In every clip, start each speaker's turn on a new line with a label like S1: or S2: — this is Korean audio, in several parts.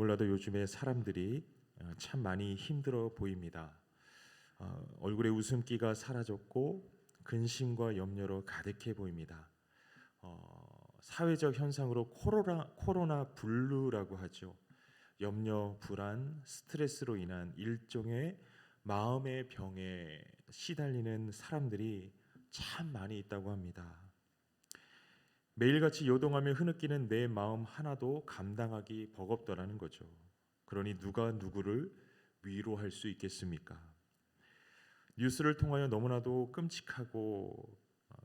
S1: 몰라도 요즘에 사람들이 참 많이 힘들어 보입니다. 얼굴에 웃음기가 사라졌고 근심과 염려로 가득해 보입니다. 사회적 현상으로 코로나 블루라고 하죠. 염려, 불안, 스트레스로 인한 일종의 마음의 병에 시달리는 사람들이 참 많이 있다고 합니다. 매일같이 요동하며 흐느끼는 내 마음 하나도 감당하기 버겁더라는 거죠. 그러니 누가 누구를 위로할 수 있겠습니까? 뉴스를 통하여 너무나도 끔찍하고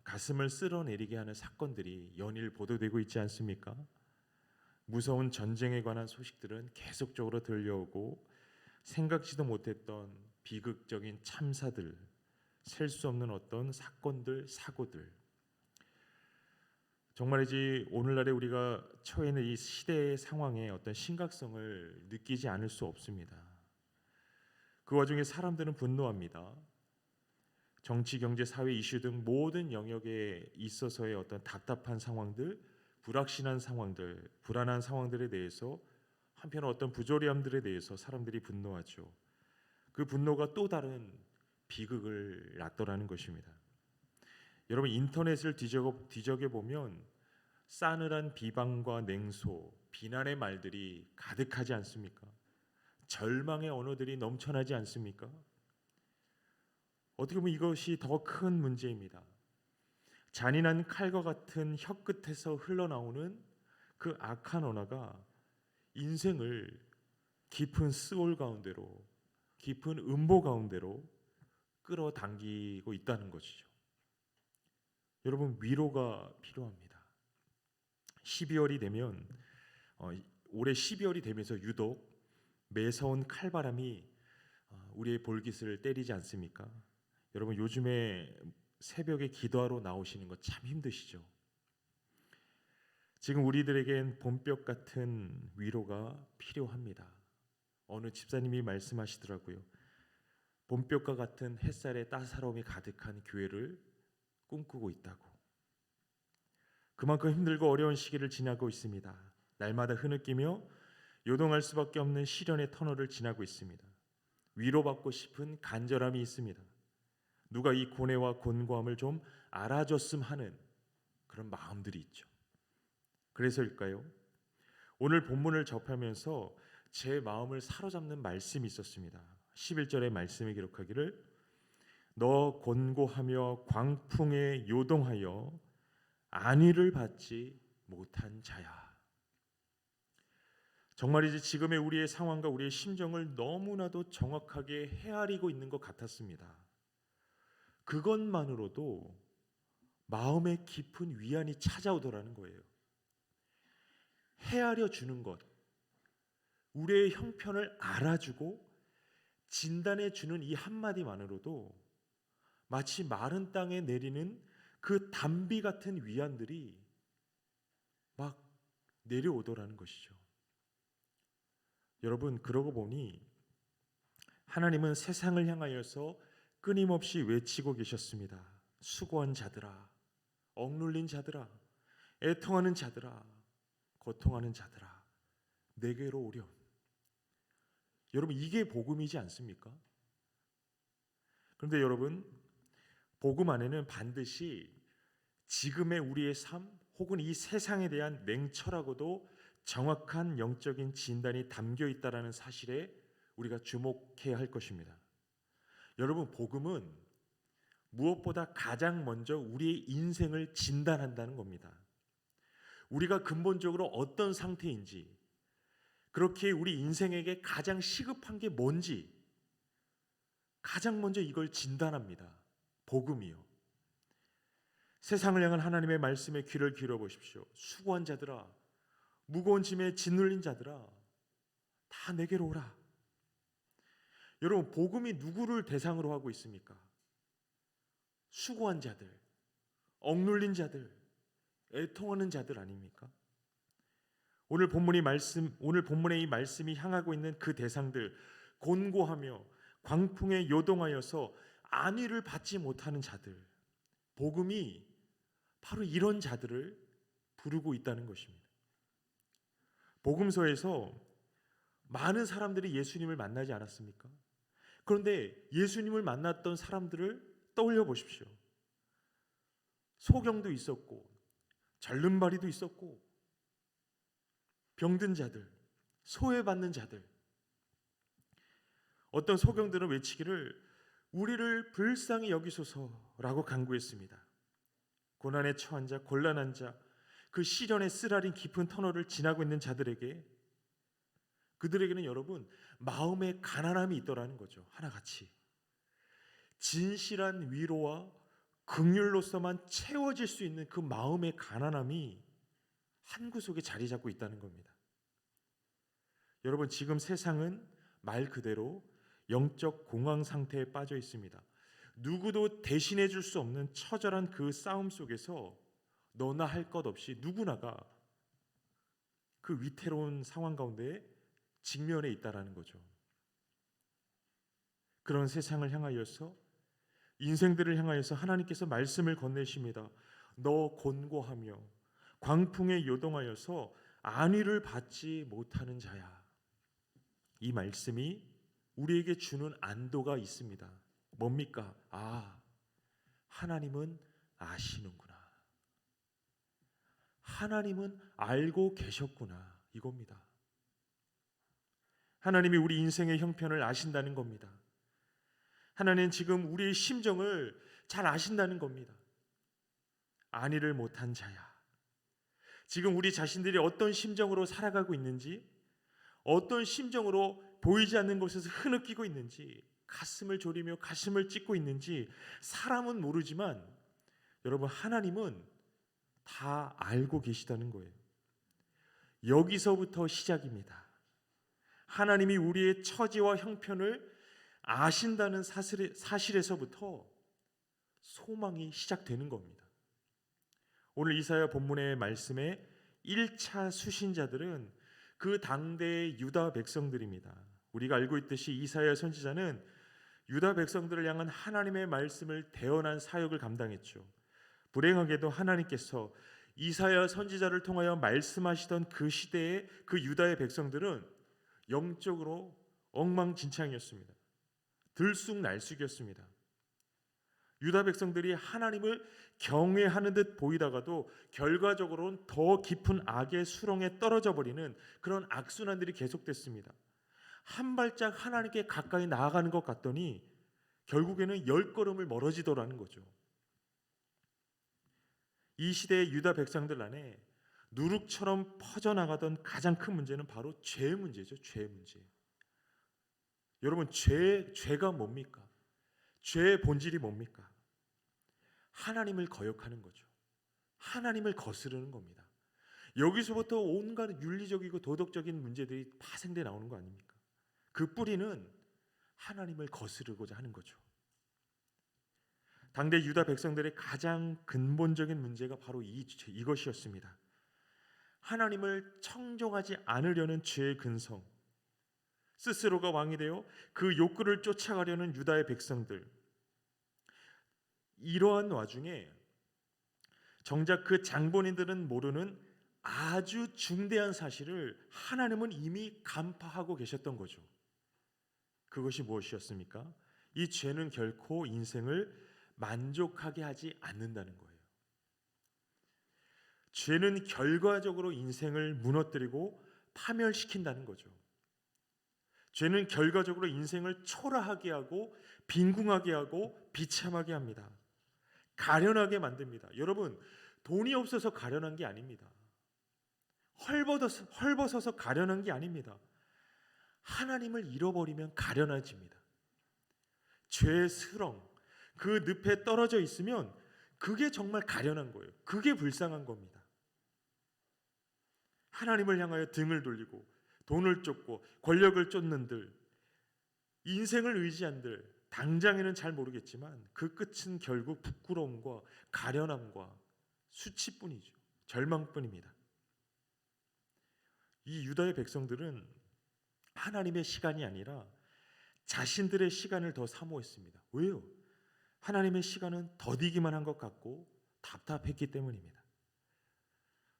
S1: 가슴을 쓸어내리게 하는 사건들이 연일 보도되고 있지 않습니까? 무서운 전쟁에 관한 소식들은 계속적으로 들려오고 생각지도 못했던 비극적인 참사들, 셀 수 없는 어떤 사건들, 사고들, 정말이지 오늘날에 우리가 처해 있는 이 시대의 상황의 어떤 심각성을 느끼지 않을 수 없습니다. 그 와중에 사람들은 분노합니다. 정치, 경제, 사회 이슈 등 모든 영역에 있어서의 어떤 답답한 상황들, 불확실한 상황들, 불안한 상황들에 대해서 한편 어떤 부조리함들에 대해서 사람들이 분노하죠. 그 분노가 또 다른 비극을 낳더라는 것입니다. 여러분 인터넷을 뒤적여 보면 싸늘한 비방과 냉소, 비난의 말들이 가득하지 않습니까? 절망의 언어들이 넘쳐나지 않습니까? 어떻게 보면 이것이 더 큰 문제입니다. 잔인한 칼과 같은 혀끝에서 흘러나오는 그 악한 언어가 인생을 깊은 스올 가운데로, 깊은 음보 가운데로 끌어당기고 있다는 것이죠. 여러분 위로가 필요합니다. 12월이 되면 올해 12월이 되면서 유독 매서운 칼바람이 우리의 볼깃을 때리지 않습니까? 여러분 요즘에 새벽에 기도하러 나오시는 거 참 힘드시죠? 지금 우리들에겐 봄볕 같은 위로가 필요합니다. 어느 집사님이 말씀하시더라고요. 봄볕과 같은 햇살의 따사로움이 가득한 교회를 꿈꾸고 있다고. 그만큼 힘들고 어려운 시기를 지나고 있습니다. 날마다 흐느끼며 요동할 수밖에 없는 시련의 터널을 지나고 있습니다. 위로받고 싶은 간절함이 있습니다. 누가 이 고뇌와 곤고함을 좀 알아줬음 하는 그런 마음들이 있죠. 그래서일까요? 오늘 본문을 접하면서 제 마음을 사로잡는 말씀이 있었습니다. 11절의 말씀에 기록하기를 너 곤고하며 광풍에 요동하여 안위를 받지 못한 자야. 정말이지 지금의 우리의 상황과 우리의 심정을 너무나도 정확하게 헤아리고 있는 것 같았습니다. 그것만으로도 마음의 깊은 위안이 찾아오더라는 거예요. 헤아려 주는 것, 우리의 형편을 알아주고 진단해 주는 이 한마디만으로도 마치 마른 땅에 내리는 그 단비 같은 위안들이 막 내려오더라는 것이죠. 여러분 그러고 보니 하나님은 세상을 향하여서 끊임없이 외치고 계셨습니다. 수고한 자들아, 억눌린 자들아, 애통하는 자들아, 고통하는 자들아, 내게로 오렴. 여러분 이게 복음이지 않습니까? 그런데 여러분 복음 안에는 반드시 지금의 우리의 삶 혹은 이 세상에 대한 냉철하고도 정확한 영적인 진단이 담겨 있다는 사실에 우리가 주목해야 할 것입니다. 여러분 복음은 무엇보다 가장 먼저 우리의 인생을 진단한다는 겁니다. 우리가 근본적으로 어떤 상태인지, 그렇게 우리 인생에게 가장 시급한 게 뭔지 가장 먼저 이걸 진단합니다. 복음이요. 세상을 향한 하나님의 말씀에 귀를 기울여 보십시오. 수고한 자들아, 무거운 짐에 짓눌린 자들아, 다 내게로 오라. 여러분 복음이 누구를 대상으로 하고 있습니까? 수고한 자들, 억눌린 자들, 애통하는 자들 아닙니까? 오늘 본문의 이 말씀이 향하고 있는 그 대상들, 곤고하며 광풍에 요동하여서 안위를 받지 못하는 자들, 복음이 바로 이런 자들을 부르고 있다는 것입니다. 복음서에서 많은 사람들이 예수님을 만나지 않았습니까? 그런데 예수님을 만났던 사람들을 떠올려 보십시오. 소경도 있었고 절름발이도 있었고 병든 자들, 소외받는 자들. 어떤 소경들은 외치기를 우리를 불쌍히 여기소서라고 간구했습니다. 고난에 처한 자, 곤란한 자, 그 시련의 쓰라린 깊은 터널을 지나고 있는 자들에게, 그들에게는 여러분 마음의 가난함이 있더라는 거죠. 하나같이 진실한 위로와 긍휼로서만 채워질 수 있는 그 마음의 가난함이 한 구석에 자리 잡고 있다는 겁니다. 여러분, 지금 세상은 말 그대로 영적 공황 상태에 빠져 있습니다. 누구도 대신해 줄 수 없는 처절한 그 싸움 속에서 너나 할 것 없이 누구나가 그 위태로운 상황 가운데 직면해 있다라는 거죠. 그런 세상을 향하여서, 인생들을 향하여서 하나님께서 말씀을 건네십니다. 너 곤고하며 광풍에 요동하여서 안위를 받지 못하는 자야. 이 말씀이 우리에게 주는 안도가 있습니다. 뭡니까? 하나님은 아시는구나. 하나님은 알고 계셨구나. 이겁니다. 하나님이 우리 인생의 형편을 아신다는 겁니다. 하나님은 지금 우리의 심정을 잘 아신다는 겁니다. 안위를 못한 자야. 지금 우리 자신들이 어떤 심정으로 살아가고 있는지, 어떤 심정으로 보이지 않는 곳에서 흐느끼고 있는지, 가슴을 졸이며 가슴을 찢고 있는지 사람은 모르지만 여러분, 하나님은 다 알고 계시다는 거예요. 여기서부터 시작입니다. 하나님이 우리의 처지와 형편을 아신다는 사실에서부터 소망이 시작되는 겁니다. 오늘 이사야 본문의 말씀에 1차 수신자들은 그 당대의 유다 백성들입니다. 우리가 알고 있듯이 이사야 선지자는 유다 백성들을 향한 하나님의 말씀을 대언한 사역을 감당했죠. 불행하게도 하나님께서 이사야 선지자를 통하여 말씀하시던 그 시대의 그 유다의 백성들은 영적으로 엉망진창이었습니다. 들쑥날쑥이었습니다. 유다 백성들이 하나님을 경외하는 듯 보이다가도 결과적으로는 더 깊은 악의 수렁에 떨어져 버리는 그런 악순환들이 계속됐습니다. 한 발짝 하나님께 가까이 나아가는 것 같더니 결국에는 10걸음을 멀어지더라는 거죠. 이 시대의 유다 백성들 안에 누룩처럼 퍼져나가던 가장 큰 문제는 바로 죄의 문제죠. 죄의 문제. 여러분, 죄가 뭡니까? 죄의 본질이 뭡니까? 하나님을 거역하는 거죠. 하나님을 거스르는 겁니다. 여기서부터 온갖 윤리적이고 도덕적인 문제들이 파생돼 나오는 거 아닙니까? 그 뿌리는 하나님을 거스르고자 하는 거죠. 당대 유다 백성들의 가장 근본적인 문제가 바로 이것이었습니다. 하나님을 청종하지 않으려는 죄의 근성, 스스로가 왕이 되어 그 욕구를 쫓아가려는 유다의 백성들. 이러한 와중에 정작 그 장본인들은 모르는 아주 중대한 사실을 하나님은 이미 간파하고 계셨던 거죠. 그것이 무엇이었습니까? 이 죄는 결코 인생을 만족하게 하지 않는다는 거예요. 죄는 결과적으로 인생을 무너뜨리고 파멸시킨다는 거죠. 죄는 결과적으로 인생을 초라하게 하고 빈궁하게 하고 비참하게 합니다. 가련하게 만듭니다. 여러분, 돈이 없어서 가련한 게 아닙니다. 헐벗어서 가련한 게 아닙니다. 하나님을 잃어버리면 가련해집니다. 죄의 스렁, 그 늪에 떨어져 있으면 그게 정말 가련한 거예요. 그게 불쌍한 겁니다. 하나님을 향하여 등을 돌리고 돈을 쫓고 권력을 쫓는들, 인생을 의지한들, 당장에는 잘 모르겠지만 그 끝은 결국 부끄러움과 가련함과 수치뿐이죠. 절망뿐입니다. 이 유다의 백성들은 하나님의 시간이 아니라 자신들의 시간을 더 사모했습니다. 왜요? 하나님의 시간은 더디기만 한 것 같고 답답했기 때문입니다.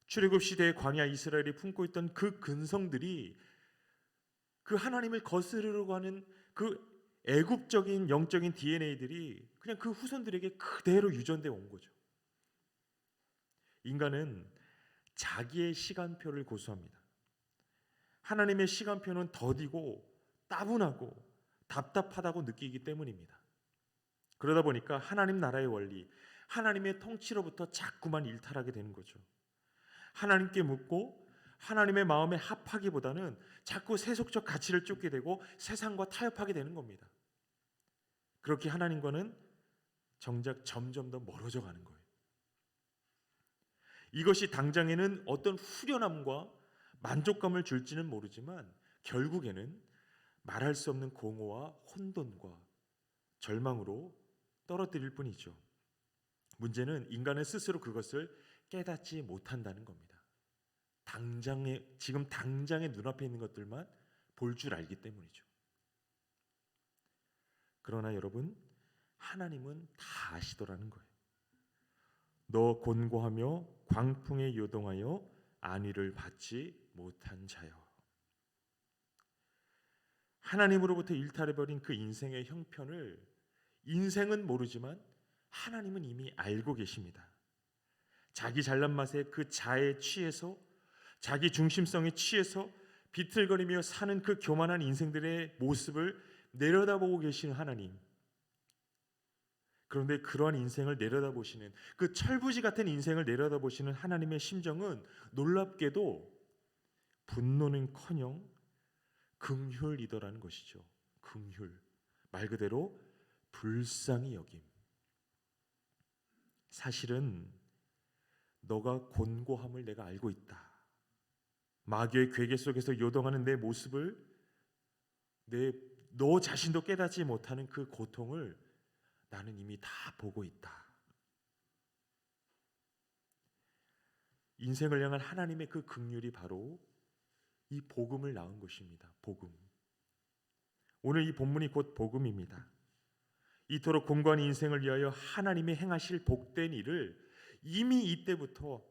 S1: 출애굽 시대의 광야 이스라엘이 품고 있던 그 근성들이, 그 하나님을 거스르려고 하는 그 애굽적인 영적인 DNA들이 그냥 그 후손들에게 그대로 유전되어 온 거죠. 인간은 자기의 시간표를 고수합니다. 하나님의 시간표는 더디고 따분하고 답답하다고 느끼기 때문입니다. 그러다 보니까 하나님 나라의 원리, 하나님의 통치로부터 자꾸만 일탈하게 되는 거죠. 하나님께 묻고 하나님의 마음에 합하기보다는 자꾸 세속적 가치를 쫓게 되고 세상과 타협하게 되는 겁니다. 그렇게 하나님과는 정작 점점 더 멀어져 가는 거예요. 이것이 당장에는 어떤 후련함과 만족감을 줄지는 모르지만 결국에는 말할 수 없는 공허와 혼돈과 절망으로 떨어뜨릴 뿐이죠. 문제는 인간은 스스로 그것을 깨닫지 못한다는 겁니다. 지금 당장의 눈앞에 있는 것들만 볼 줄 알기 때문이죠. 그러나 여러분, 하나님은 다 아시더라는 거예요. 너 곤고하며 광풍에 요동하여 안위를 받지 못한 자여. 하나님으로부터 일탈해버린 그 인생의 형편을 인생은 모르지만 하나님은 이미 알고 계십니다. 자기 잘난 맛에 그 자에 취해서 자기 중심성에 취해서 비틀거리며 사는 그 교만한 인생들의 모습을 내려다보고 계시는 하나님. 그런데 그러한 인생을 내려다보시는 그 철부지 같은 인생을 내려다보시는 하나님의 심정은 놀랍게도 분노는커녕 긍휼이더라는 것이죠. 긍휼, 말 그대로 불쌍히 여김. 사실은 너가 곤고함을 내가 알고 있다. 마귀의 괴계 속에서 요동하는 내 모습을 너 자신도 깨닫지 못하는 그 고통을 나는 이미 다 보고 있다. 인생을 향한 하나님의 그 긍휼이 바로 이 복음을 낳은 것입니다. 복음. 오늘 이 본문이 곧 복음입니다. 이토록 공고한 인생을 위하여 하나님이 행하실 복된 일을 이미 이때부터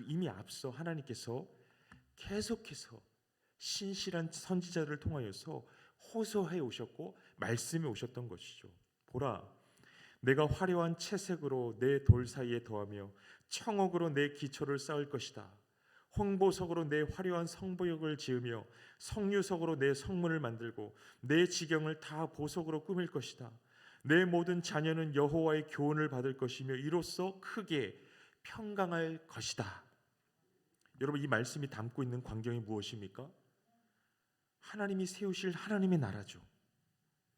S1: 이미 앞서 하나님께서 계속해서 신실한 선지자들을 통하여서 호소해 오셨고 말씀해 오셨던 것이죠. 보라, 내가 화려한 채색으로 내 돌 사이에 더하며 청옥으로 내 기초를 쌓을 것이다. 홍보석으로 내 화려한 성보역을 지으며 성류석으로 내 성문을 만들고 내 지경을 다 보석으로 꾸밀 것이다. 내 모든 자녀는 여호와의 교훈을 받을 것이며 이로써 크게 평강할 것이다. 여러분, 이 말씀이 담고 있는 광경이 무엇입니까? 하나님이 세우실 하나님의 나라죠.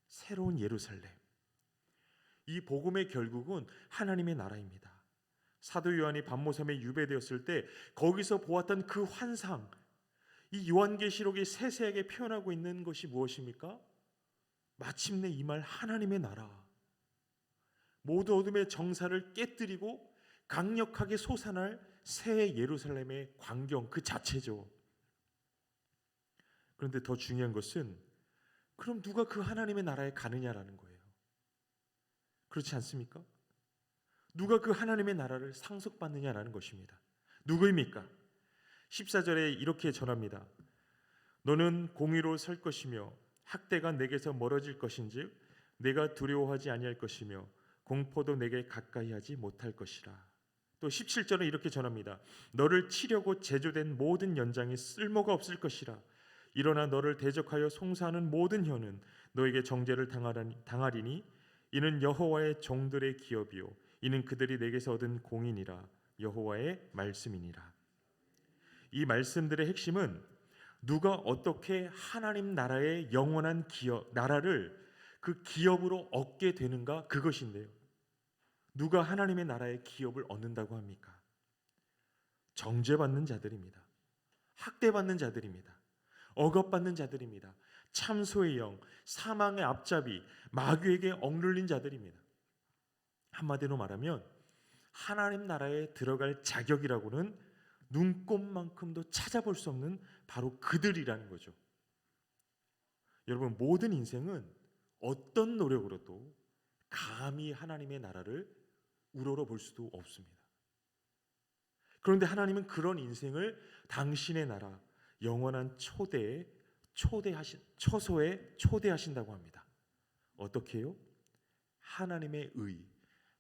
S1: 새로운 예루살렘. 이 복음의 결국은 하나님의 나라입니다. 사도 요한이 반모섬에 유배되었을 때 거기서 보았던 그 환상, 이 요한계시록이 세세하게 표현하고 있는 것이 무엇입니까? 마침내 임할 하나님의 나라, 모두 어둠의 정사를 깨뜨리고 강력하게 솟아날 새 예루살렘의 광경 그 자체죠. 그런데 더 중요한 것은 그럼 누가 그 하나님의 나라에 가느냐라는 거예요. 그렇지 않습니까? 누가 그 하나님의 나라를 상속받느냐라는 것입니다. 누구입니까? 14절에 이렇게 전합니다. 너는 공의로 설 것이며 학대가 내게서 멀어질 것인즉 내가 두려워하지 아니할 것이며 공포도 내게 가까이 하지 못할 것이라. 또 17절은 이렇게 전합니다. 너를 치려고 제조된 모든 연장에 쓸모가 없을 것이라. 일어나 너를 대적하여 송사하는 모든 혀는 너에게 정죄를 당하리니 이는 여호와의 종들의 기업이요 이는 그들이 내게서 얻은 공인이라. 여호와의 말씀이니라. 이 말씀들의 핵심은 누가 어떻게 하나님 나라의 영원한 나라를 그 기업으로 얻게 되는가, 그것인데요. 누가 하나님의 나라의 기업을 얻는다고 합니까? 정죄받는 자들입니다. 학대받는 자들입니다. 억압받는 자들입니다. 참소의 영, 사망의 앞잡이, 마귀에게 억눌린 자들입니다. 한마디로 말하면 하나님 나라에 들어갈 자격이라고는 눈꼽만큼도 찾아볼 수 없는 바로 그들이라는 거죠. 여러분, 모든 인생은 어떤 노력으로도 감히 하나님의 나라를 우러러 볼 수도 없습니다. 그런데 하나님은 그런 인생을 당신의 나라, 영원한 초대의 처소에 초대하신다고 합니다. 어떻게요? 하나님의 의,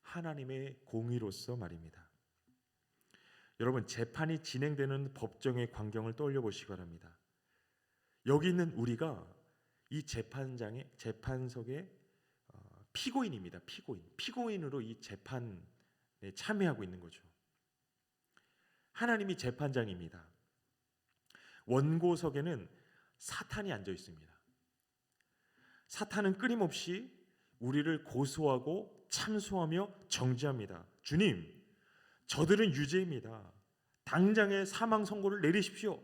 S1: 하나님의 공의로서 말입니다. 여러분, 재판이 진행되는 법정의 광경을 떠올려 보시기 바랍니다. 여기 있는 우리가 이 재판석의 피고인입니다. 피고인으로 이 재판에 참여하고 있는 거죠. 하나님이 재판장입니다. 원고석에는 사탄이 앉아 있습니다. 사탄은 끊임없이 우리를 고소하고 참소하며 정죄합니다. 주님, 저들은 유죄입니다. 당장의 사망 선고를 내리십시오.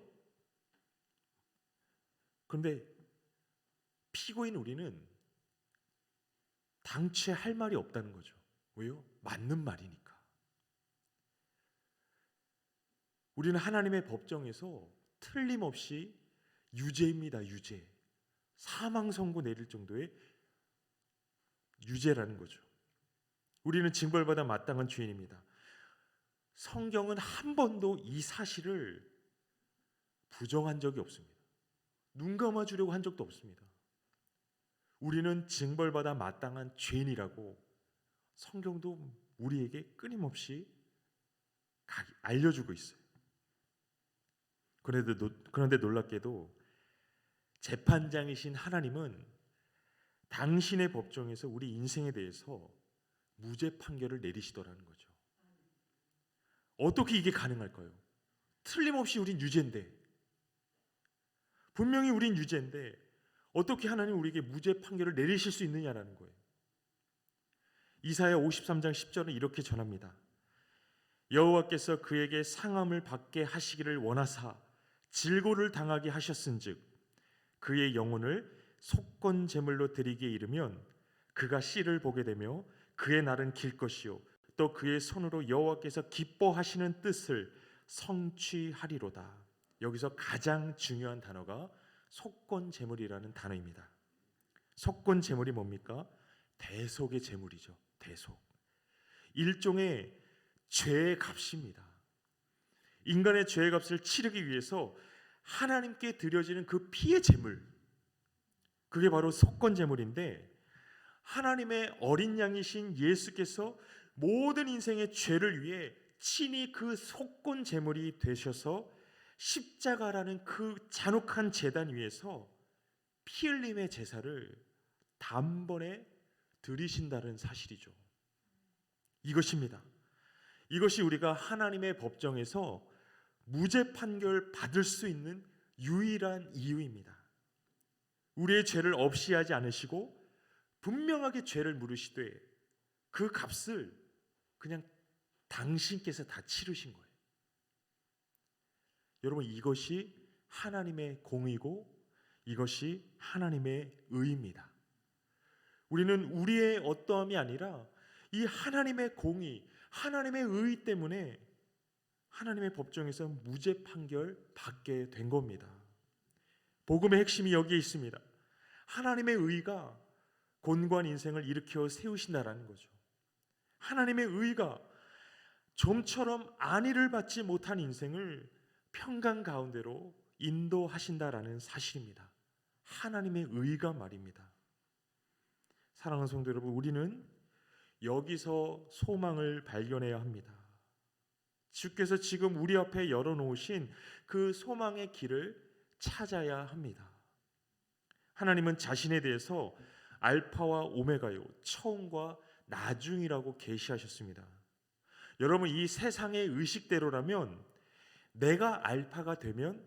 S1: 그런데 피고인 우리는 당최 할 말이 없다는 거죠. 왜요? 맞는 말이니까. 우리는 하나님의 법정에서 틀림없이 유죄입니다. 유죄. 사망 선고 내릴 정도의 유죄라는 거죠. 우리는 징벌받아 마땅한 죄인입니다. 성경은 한 번도 이 사실을 부정한 적이 없습니다. 눈 감아주려고 한 적도 없습니다. 우리는 징벌받아 마땅한 죄인이라고 성경도 우리에게 끊임없이 알려주고 있어요. 그런데 놀랍게도 재판장이신 하나님은 당신의 법정에서 우리 인생에 대해서 무죄 판결을 내리시더라는 거죠. 어떻게 이게 가능할까요? 틀림없이 우린 유죄인데, 분명히 우린 유죄인데 어떻게 하나님 우리에게 무죄 판결을 내리실 수 있느냐라는 거예요. 이사야 53장 10절은 이렇게 전합니다. 여호와께서 그에게 상함을 받게 하시기를 원하사 질고를 당하게 하셨은즉 그의 영혼을 속건 제물로 드리기에 이르면 그가 씨를 보게 되며 그의 날은 길 것이요 또 그의 손으로 여호와께서 기뻐하시는 뜻을 성취하리로다. 여기서 가장 중요한 단어가 속건 제물이라는 단어입니다. 속건 제물이 뭡니까? 대속의 제물이죠. 대속. 일종의 죄의 값입니다. 인간의 죄의 값을 치르기 위해서 하나님께 드려지는 그 피의 제물, 그게 바로 속건 제물인데, 하나님의 어린 양이신 예수께서 모든 인생의 죄를 위해 친히 그 속건 제물이 되셔서 십자가라는 그 잔혹한 제단 위에서 피 흘림의 제사를 단번에 드리신다는 사실이죠. 이것입니다. 이것이 우리가 하나님의 법정에서 무죄 판결 받을 수 있는 유일한 이유입니다. 우리의 죄를 없이 하지 않으시고 분명하게 죄를 물으시되 그 값을 그냥 당신께서 다 치르신 거예요. 여러분, 이것이 하나님의 공의고 이것이 하나님의 의입니다. 우리는 우리의 어떠함이 아니라 이 하나님의 공의, 하나님의 의 때문에 하나님의 법정에서 무죄 판결 받게 된 겁니다. 복음의 핵심이 여기에 있습니다. 하나님의 의가 곤고한 인생을 일으켜 세우신다라는 거죠. 하나님의 의가 좀처럼 안위를 받지 못한 인생을 평강 가운데로 인도하신다라는 사실입니다. 하나님의 의가 말입니다. 사랑하는 성도 여러분, 우리는 여기서 소망을 발견해야 합니다. 주께서 지금 우리 앞에 열어놓으신 그 소망의 길을 찾아야 합니다. 하나님은 자신에 대해서 알파와 오메가요, 처음과 나중이라고 계시하셨습니다. 여러분, 이 세상의 의식대로라면 내가 알파가 되면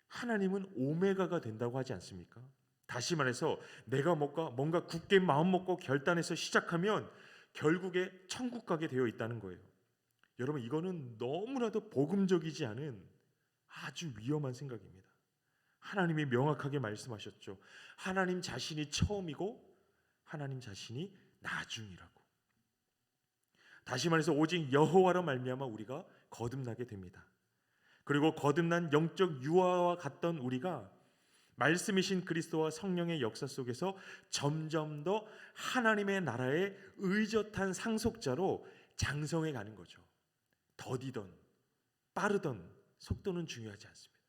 S1: 하나님은 오메가가 된다고 하지 않습니까? 다시 말해서 내가 뭔가 굳게 마음 먹고 결단해서 시작하면 결국에 천국 가게 되어 있다는 거예요. 여러분, 이거는 너무나도 복음적이지 않은 아주 위험한 생각입니다. 하나님이 명확하게 말씀하셨죠. 하나님 자신이 처음이고 하나님 자신이 나중이라고. 다시 말해서 오직 여호와로 말미암아 우리가 거듭나게 됩니다. 그리고 거듭난 영적 유아와 같던 우리가 말씀이신 그리스도와 성령의 역사 속에서 점점 더 하나님의 나라의 의젓한 상속자로 장성해 가는 거죠. 더디던 빠르던 속도는 중요하지 않습니다.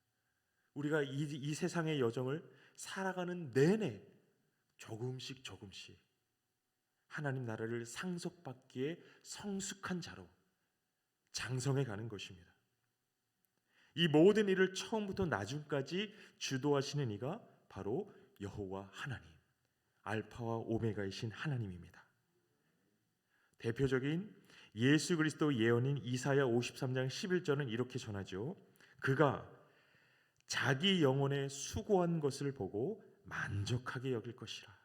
S1: 우리가 이 세상의 여정을 살아가는 내내 조금씩 하나님 나라를 상속받기에 성숙한 자로 장성해 가는 것입니다. 이 모든 일을 처음부터 나중까지 주도하시는 이가 바로 여호와 하나님, 알파와 오메가이신 하나님입니다. 대표적인 예수 그리스도 예언인 이사야 53장 11절은 이렇게 전하죠. 그가 자기 영혼에 수고한 것을 보고 만족하게 여길 것이라.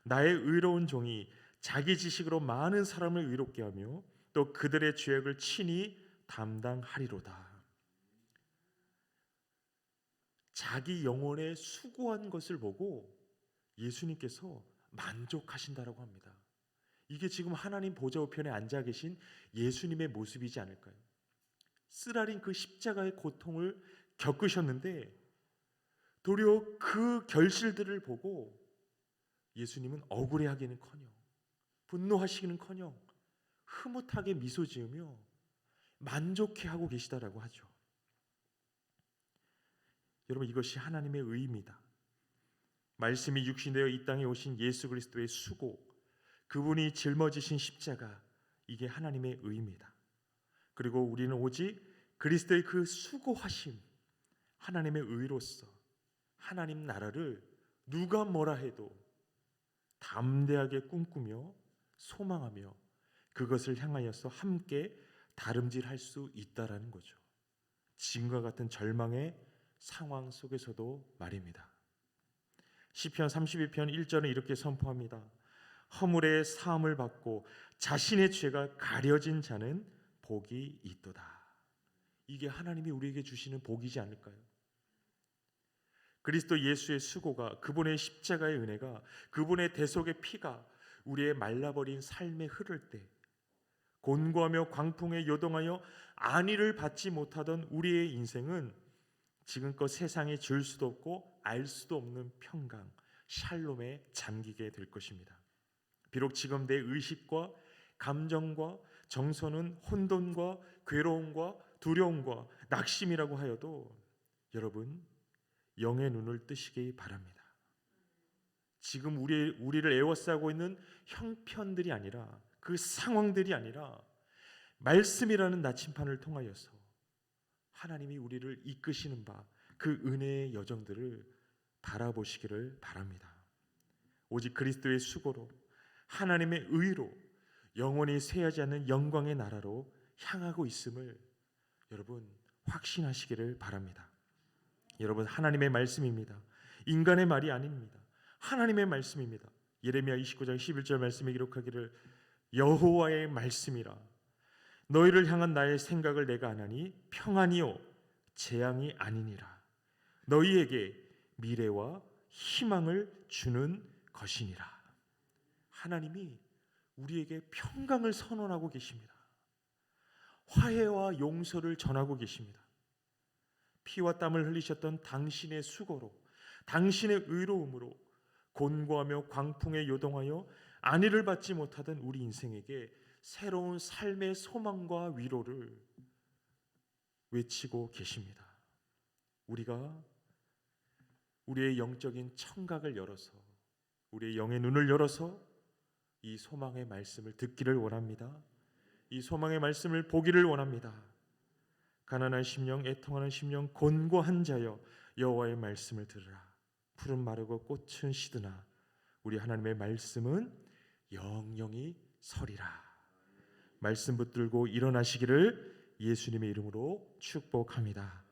S1: 나의 의로운 종이 자기 지식으로 많은 사람을 의롭게 하며 또 그들의 죄악을 친히 담당하리로다. 자기 영혼에 수고한 것을 보고 예수님께서 만족하신다라고 합니다. 이게 지금 하나님 보좌 우편에 앉아 계신 예수님의 모습이지 않을까요? 쓰라린 그 십자가의 고통을 겪으셨는데 도리어 그 결실들을 보고 예수님은 억울해하기는커녕 분노하시기는커녕 흐뭇하게 미소 지으며 만족해하고 계시다라고 하죠. 여러분, 이것이 하나님의 의입니다. 말씀이 육신되어 이 땅에 오신 예수 그리스도의 수고, 그분이 짊어지신 십자가, 이게 하나님의 의입니다. 그리고 우리는 오직 그리스도의 그 수고하심, 하나님의 의로서 하나님 나라를 누가 뭐라 해도 담대하게 꿈꾸며 소망하며 그것을 향하여서 함께 다름질할 수 있다라는 거죠. 지금과 같은 절망의 상황 속에서도 말입니다. 시편 32편 1절은 이렇게 선포합니다. 허물의 사함을 받고 자신의 죄가 가려진 자는 복이 있도다. 이게 하나님이 우리에게 주시는 복이지 않을까요? 그리스도 예수의 수고가, 그분의 십자가의 은혜가, 그분의 대속의 피가 우리의 말라버린 삶에 흐를 때 곤고하며 광풍에 요동하여 안위를 받지 못하던 우리의 인생은 지금껏 세상에 줄 수도 없고 알 수도 없는 평강, 샬롬에 잠기게 될 것입니다. 비록 지금 내 의식과 감정과 정서는 혼돈과 괴로움과 두려움과 낙심이라고 하여도 여러분, 영의 눈을 뜨시기 바랍니다. 지금 우리를 에워싸고 있는 형편들이 아니라, 그 상황들이 아니라 말씀이라는 나침판을 통하여서 하나님이 우리를 이끄시는 바, 그 은혜의 여정들을 바라보시기를 바랍니다. 오직 그리스도의 수고로, 하나님의 의로 영원히 쇠하지 않는 영광의 나라로 향하고 있음을 여러분 확신하시기를 바랍니다. 여러분, 하나님의 말씀입니다. 인간의 말이 아닙니다. 하나님의 말씀입니다. 예레미야 29장 11절 말씀에 기록하기를 여호와의 말씀이라. 너희를 향한 나의 생각을 내가 아나니 평안이요 재앙이 아니니라. 너희에게 미래와 희망을 주는 것이니라. 하나님이 우리에게 평강을 선언하고 계십니다. 화해와 용서를 전하고 계십니다. 피와 땀을 흘리셨던 당신의 수고로, 당신의 의로움으로 곤고하며 광풍에 요동하여 안위를 받지 못하던 우리 인생에게 새로운 삶의 소망과 위로를 외치고 계십니다. 우리가 우리의 영적인 청각을 열어서, 우리의 영의 눈을 열어서 이 소망의 말씀을 듣기를 원합니다. 이 소망의 말씀을 보기를 원합니다. 가난한 심령, 애통하는 심령, 곤고한 자여 여호와의 말씀을 들으라. 푸른 마르고 꽃은 시드나 우리 하나님의 말씀은 영영이 서리라. 말씀 붙들고 일어나시기를 예수님의 이름으로 축복합니다.